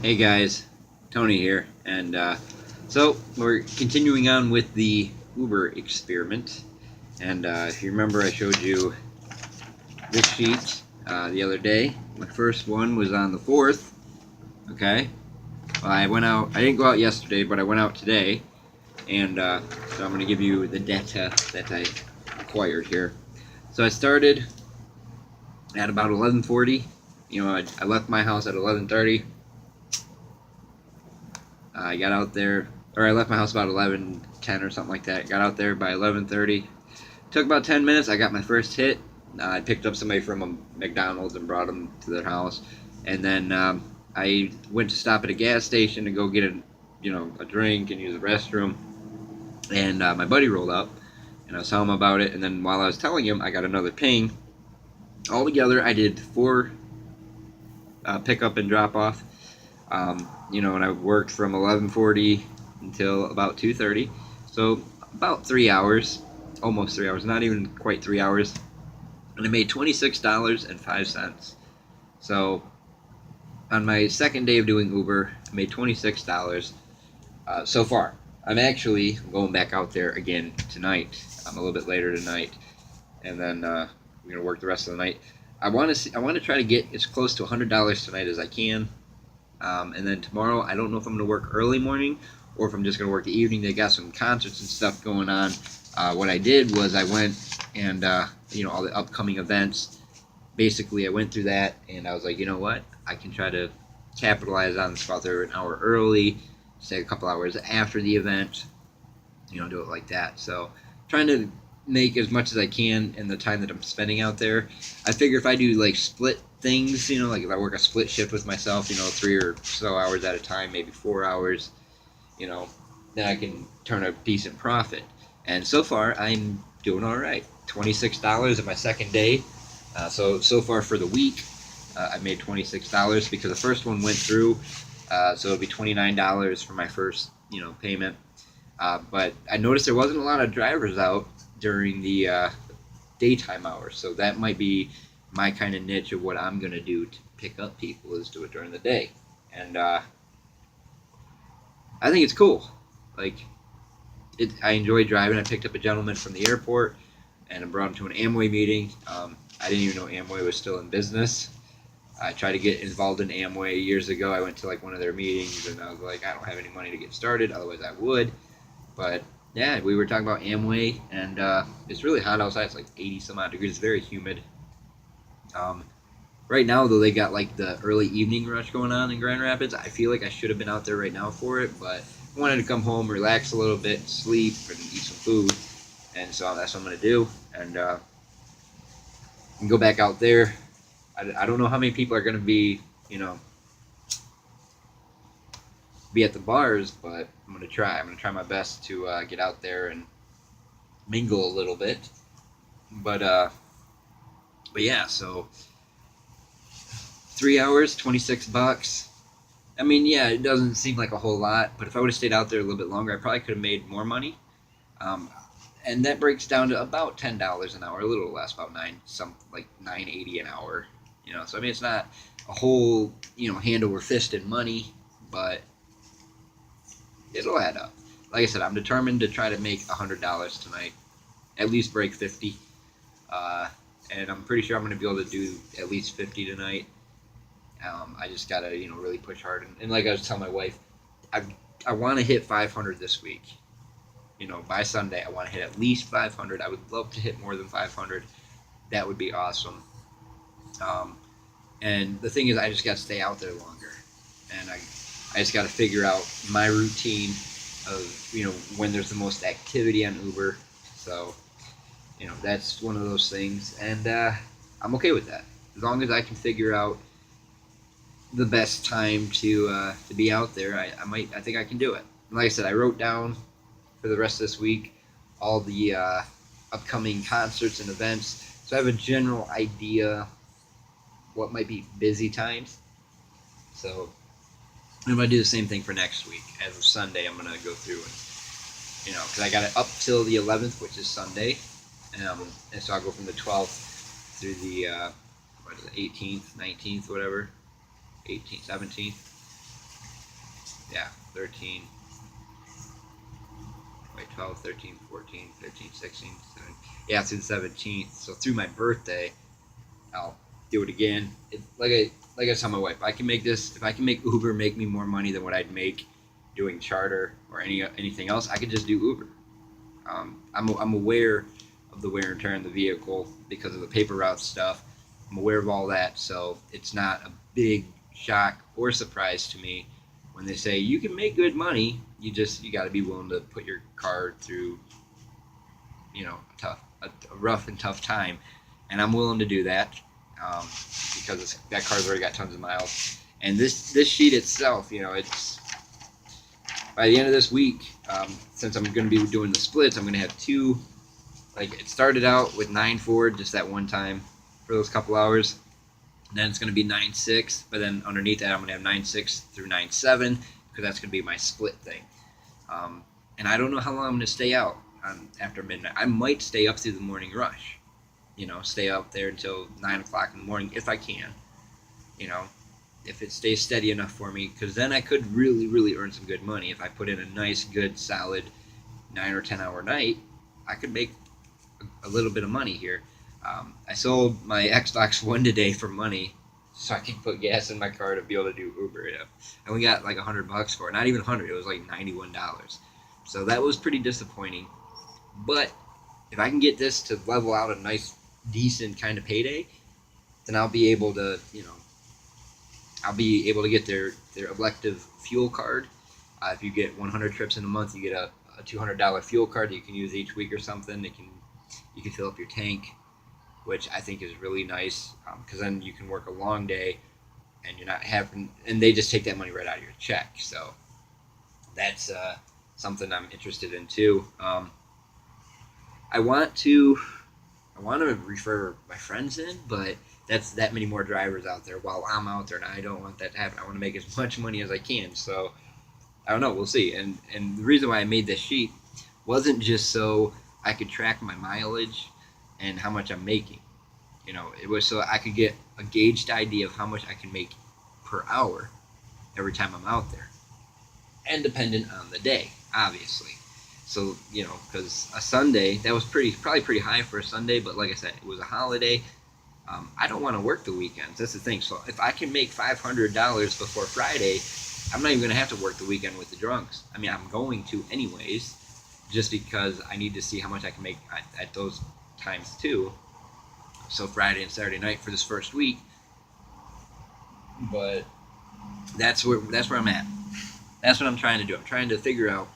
Hey guys, Tony here, and so we're continuing on with the Uber experiment. And if you remember, I showed you this sheet the other day. My first one was on the 4th. Okay, well, I went out. I didn't go out yesterday, but I went out today, and so I'm going to give you the data that I acquired here. So I started at about 11:40. I left my house at 11:30. I got out there, or I left my house about 11:10 or something like that. Got out there by 11:30. Took about 10 minutes. I got my first hit. I picked up somebody from a McDonald's and brought them to their house, and then I went to stop at a gas station to go get a drink and use the restroom. And my buddy rolled up, and I was telling him about it. And then while I was telling him, I got another ping. Altogether, I did 4 pick up and drop off. And I worked from 11:40 until about 2:30, so about 3 hours, almost 3 hours, not even quite 3 hours, and I made $26.05. So on my second day of doing Uber, I made $26 so far. I'm actually going back out there again tonight. I'm a little bit later tonight, and then we're gonna work the rest of the night. I want to try to get as close to $100 tonight as I can. And then tomorrow, I don't know if I'm going to work early morning or if I'm just going to work the evening. They got some concerts and stuff going on. What I did was I went and, all the upcoming events. Basically, I went through that and I was like, you know what? I can try to capitalize on this, go out there an hour early, stay a couple hours after the event, do it like that. So trying to make as much as I can in the time that I'm spending out there. I figure if I do like split things, like if I work a split shift with myself, 3 or so hours at a time, maybe 4 hours, then I can turn a decent profit. And so far, I'm doing all right. $26 at my second day. So far for the week, I made $26 because the first one went through. So it'll be $29 for my first, payment. But I noticed there wasn't a lot of drivers out during the daytime hours, so that might be my kind of niche of what I'm going to do to pick up people, is do it during the day. And I think it's cool. I enjoy driving. I picked up a gentleman from the airport and I brought him to an Amway meeting. I didn't even know Amway was still in business. I tried to get involved in Amway years ago. I went to one of their meetings and I was like, I don't have any money to get started, otherwise I would. But yeah, we were talking about Amway, and it's really hot outside. It's like 80 some odd degrees. It's very humid. Right now, though, they got the early evening rush going on in Grand Rapids. I feel like I should have been out there right now for it, but I wanted to come home, relax a little bit, sleep, and eat some food. And so that's what I'm going to do. And go back out there. I don't know how many people are going to be at the bars, but I'm going to try. I'm going to try my best to get out there and mingle a little bit. But yeah, so 3 hours, $26. I mean, yeah, it doesn't seem like a whole lot, but if I would have stayed out there a little bit longer, I probably could have made more money. And that breaks down to about $10 an hour, a little less, about $9.80 an hour. So I mean, it's not a whole hand over fist in money, but it'll add up. Like I said, I'm determined to try to make $100 tonight, at least break 50. And I'm pretty sure I'm going to be able to do at least 50 tonight. I just got to, really push hard. And like I was telling my wife, I want to hit 500 this week. By Sunday, I want to hit at least 500. I would love to hit more than 500. That would be awesome. And the thing is, I just got to stay out there longer. And I just got to figure out my routine of, when there's the most activity on Uber. So, that's one of those things. And I'm okay with that. As long as I can figure out the best time to be out there, I think I can do it. And like I said, I wrote down for the rest of this week all the upcoming concerts and events. So I have a general idea what might be busy times. So I'm going to do the same thing for next week. As of Sunday, I'm going to go through and, because I got it up till the 11th, which is Sunday. And so I'll go from the 12th through the 18th, 19th, whatever, 18th, 17th. Yeah, 13. Wait, 12, 13, 14, 15, 16, 17. Yeah, through the 17th. So through my birthday, I'll do it again. Like I tell my wife, I can make this. If I can make Uber make me more money than what I'd make doing charter or anything else, I could just do Uber. I'm aware of the wear and tear on the vehicle because of the paper route stuff. I'm aware of all that, so it's not a big shock or surprise to me when they say you can make good money. You got to be willing to put your car through, a rough and tough time, and I'm willing to do that because that car's already got tons of miles. And this sheet itself, it's by the end of this week, since I'm going to be doing the splits, I'm going to have two. Like, it started out with 9.4 just that one time for those couple hours. Then it's going to be 9.6, but then underneath that I'm going to have 9.6 through 9.7 because that's going to be my split thing. And I don't know how long I'm going to stay out after midnight. I might stay up through the morning rush. Stay up there until 9 o'clock in the morning if I can. If it stays steady enough for me, because then I could really, really earn some good money. If I put in a nice, good, solid 9 or 10 hour night, I could make a little bit of money here. I sold my Xbox One today for money so I could put gas in my car to be able to do Uber. And we got like $100 for it. Not even 100, it was like $91. So that was pretty disappointing. But if I can get this to level out a nice, decent kind of payday, then I'll be able to, get their elective fuel card. If you get 100 trips in a month, you get a $200 fuel card that you can use each week or something. You can fill up your tank, which I think is really nice because then you can work a long day and you're not having, and they just take that money right out of your check. So that's something I'm interested in too. I want to refer my friends in, but that's that many more drivers out there while I'm out there, and I don't want that to happen. I want to make as much money as I can. So I don't know. We'll see. And the reason why I made this sheet wasn't just so I could track my mileage and how much I'm making. It was so I could get a gauged idea of how much I can make per hour every time I'm out there, and dependent on the day, obviously. So because a Sunday, that was probably pretty high for a Sunday, but like I said, it was a holiday. I don't want to work the weekends. That's the thing. So if I can make $500 before Friday, I'm not even going to have to work the weekend with the drunks. I mean, I'm going to anyways, just because I need to see how much I can make at those times too. So Friday and Saturday night for this first week. But that's where I'm at. That's what I'm trying to do. I'm trying to figure out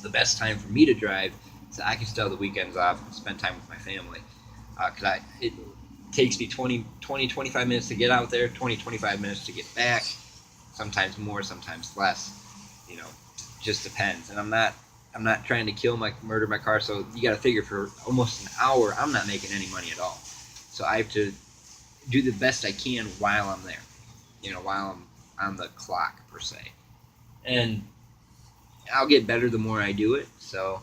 the best time for me to drive so I can still have the weekends off and spend time with my family. Because it takes me 25 minutes to get out there, 25 minutes to get back, sometimes more, sometimes less. Just depends. And I'm not trying to murder my car, so you got to figure for almost an hour I'm not making any money at all. So I have to do the best I can while I'm there, while I'm on the clock per se. And I'll get better the more I do it. So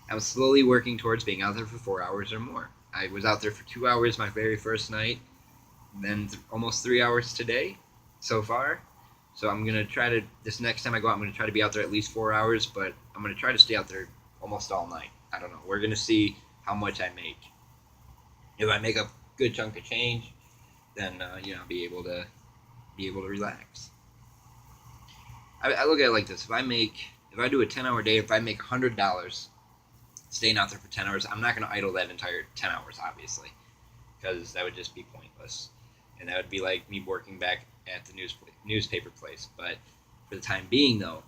I'm slowly working towards being out there for 4 hours or more. I was out there for 2 hours my very first night, then almost 3 hours today so far. So I'm going to try to, this next time I go out, I'm going to try to be out there at least 4 hours, but I'm going to try to stay out there almost all night. I don't know. We're going to see how much I make. If I make a good chunk of change, then, I'll be able to relax. I look at it like this. If I do a 10-hour day, if I make $100 staying out there for 10 hours, I'm not going to idle that entire 10 hours, obviously, because that would just be pointless. And that would be like me working back at the newspaper place. But for the time being, though,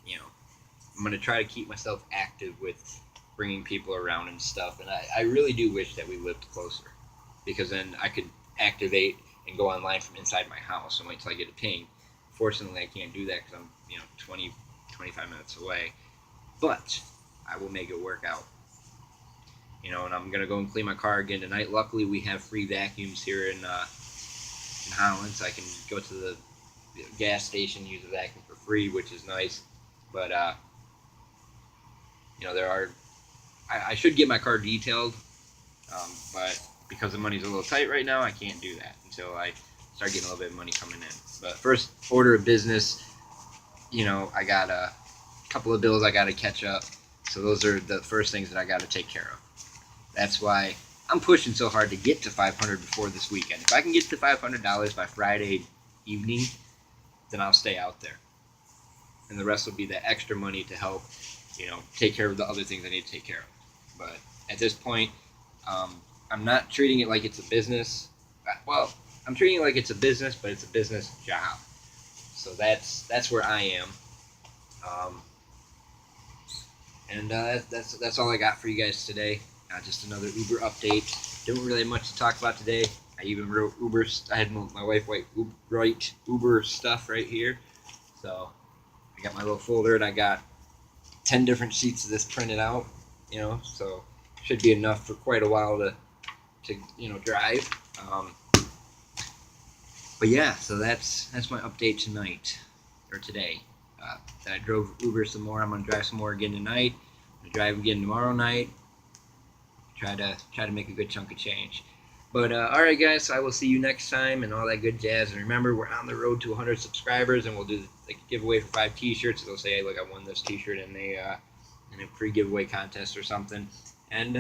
I'm going to try to keep myself active with bringing people around and stuff. And I really do wish that we lived closer, because then I could activate and go online from inside my house and wait till I get a ping. Fortunately, I can't do that because I'm 25 minutes away. But I will make it work out. And I'm going to go and clean my car again tonight. Luckily, we have free vacuums here in Holland, so I can go to the gas station, use the vacuum for free, which is nice. But, I should get my car detailed, but because the money's a little tight right now, I can't do that until I start getting a little bit of money coming in. But first order of business, I got a couple of bills I got to catch up. So those are the first things that I got to take care of. That's why I'm pushing so hard to get to 500 before this weekend. If I can get to $500 by Friday evening, then I'll stay out there. And the rest will be the extra money to help, take care of the other things I need to take care of. But at this point, I'm not treating it like it's a business. Well, I'm treating it like it's a business, but it's a business job. So that's where I am. That's all I got for you guys today. Just another Uber update. Don't really have much to talk about today. I even wrote Uber. I had my wife write Uber stuff right here. So I got my little folder and I got 10 different sheets of this printed out. So should be enough for quite a while to drive. But yeah, so that's my update tonight or today. That I drove Uber some more. I'm gonna drive some more again tonight. I'm gonna drive again tomorrow night. Try to make a good chunk of change. But all right, guys. So I will see you next time and all that good jazz. And remember, we're on the road to 100 subscribers, and we'll do a giveaway for 5 T-shirts. They'll say, "Hey, look, I won this T-shirt in a pre-giveaway contest or something." And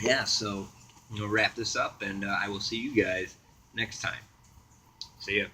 yeah, so wrap this up, and I will see you guys next time. See ya.